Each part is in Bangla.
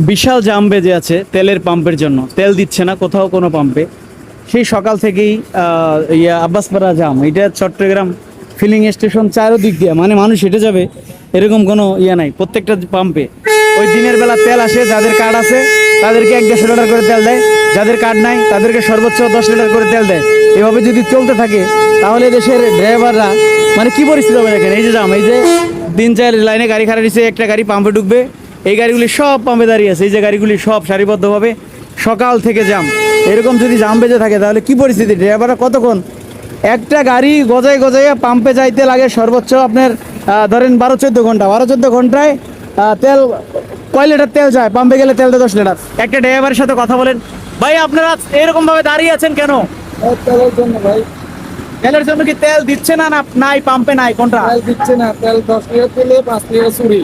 বিশাল জাম বেজে আছে তেলের পাম্পের জন্য, তেল দিচ্ছে না কোথাও কোনো পাম্পে। সেই সকাল থেকেই আব্বাসপাড়া জাম, এটা চট্টগ্রাম ফিলিং স্টেশন চারোদিক দিয়ে, মানে মানুষ হেঁটে যাবে এরকম কোনো নাই। প্রত্যেকটা পাম্পে ওই দিনের বেলা তেল আসে, যাদের কার্ড আছে তাদেরকে 1-1.5 লিটার করে তেল দেয়, যাদের কার্ড নাই তাদেরকে সর্বোচ্চ 10 লিটার করে তেল দেয়। এভাবে যদি চলতে থাকে তাহলে দেশের ড্রাইভাররা মানে কি পরিস্থিতি হবে দেখেন। এই যে জাম, এই যে 3-4 লাইনে গাড়ি খাড়া দিচ্ছে, একটা গাড়ি পাম্পে ঢুকবে, এই গাড়িগুলি সব পাম্পে দাঁড়িয়ে আছে, এই যে গাড়িগুলি সব সারিবদ্ধভাবে সকাল থেকে জাম। এরকম যদি জাম বেজে থাকে তাহলে কি পরিস্থিতি, ড্রাইভাররা কতক্ষণ একটা গাড়ি গজায় গজাইয়া পাম্পে যাইতে লাগে সর্বোচ্চ আপনার ধরেন 12-14 ঘন্টা। 12-14 ঘন্টায় তেল কয় লিটার তেল যায় পাম্পে গেলে? তেল দেয় 10 লিটার। একটা ড্রাইভারের সাথে কথা বলেন, ভাই আপনারা এরকম ভাবে দাঁড়িয়ে আছেন কেন? তেলের জন্য ভাই। তেলের জন্য কি তেল দিচ্ছে না, না নাই পাম্পে নাই, কোনটা? তেল দিচ্ছে না, তেল 10 লিটার তেলে 5 লিটার চুরি।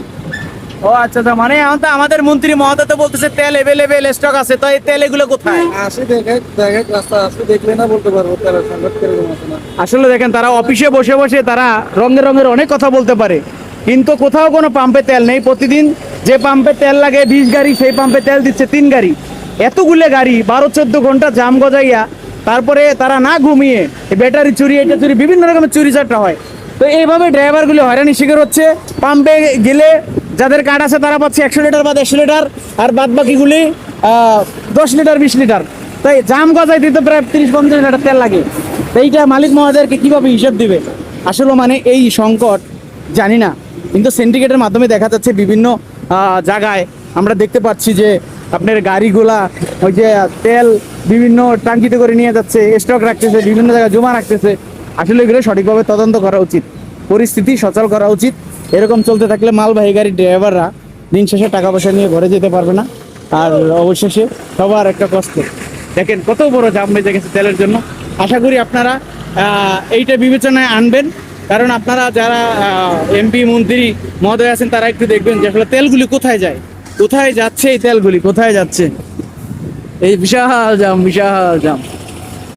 ও আচ্ছা আচ্ছা, মানে এখন তো আমাদের মন্ত্রী মহোদয় তো বলতেছে তেল এভেলেবেল স্টক আছে, তো এই তেল এগুলো কোথায়? আসি দেখে দেখে রাস্তা আসি দেখলে না বলতে পারবো তেলের সংকট কিরকম আছে না। আসলে দেখেন, তারা অফিসে বসে বসে তারা রঙের রঙের অনেক কথা বলতে পারে, কিন্তু কোথাও কোনো পাম্পে তেল নেই। প্রতিদিন যে পাম্পে তেল লাগে 20 গাড়ি, সেই পাম্পে তেল দিচ্ছে 3 গাড়ি। এতগুলো গাড়ি 12-14 ঘন্টা জাম গজাইয়া, তারপরে তারা না ঘুমিয়ে ব্যাটারি চুরি, এটা চুরি, বিভিন্ন রকমের চুরি চারটা হয়। তো এইভাবে ড্রাইভারগুলো হয়রানি শিকার হচ্ছে। পাম্পে গেলে যাদের কার্ড আছে তারা পাচ্ছে 100 লিটার বা 150 লিটার, আর বাদ বাকিগুলি 10 লিটার 20 লিটার। তাই জাম গজাইতে তো প্রায় 30-50 লিটার তেল লাগে। তো এইটা মালিক মহোদয়কে কীভাবে হিসাব দিবে? আসলে মানে এই সংকট জানি না, কিন্তু সিন্ডিকেটের মাধ্যমে দেখা যাচ্ছে বিভিন্ন জায়গায় আমরা দেখতে পাচ্ছি যে আপনার গাড়িগুলা ওই যে তেল বিভিন্ন টাঙ্কিতে করে নিয়ে যাচ্ছে, স্টক রাখতেছে, বিভিন্ন জায়গায় জমা রাখতেছে। আসলে এগুলো সঠিকভাবে তদন্ত করা উচিত, পরিস্থিতি সচল করা উচিত। এরকম চলতে থাকলে মালবাহী গাড়ির ড্রাইভাররা দিন শেষে টাকা পয়সা নিয়ে ঘরে যেতে পারবে না, আর অবশেষে সবার একটা কষ্ট। দেখেন কত বড় জাম বেজে গেছে তেলের জন্য। আশা করি আপনারা এইটা বিবেচনায় আনবেন, কারণ আপনারা যারা এমপি মন্ত্রী মহোদয় আছেন তারা একটু দেখবেন যে আসলে তেলগুলি কোথায় যায়, কোথায় যাচ্ছে, এই তেলগুলি কোথায় যাচ্ছে। এই বিশাল জাম, বিশাল জাম।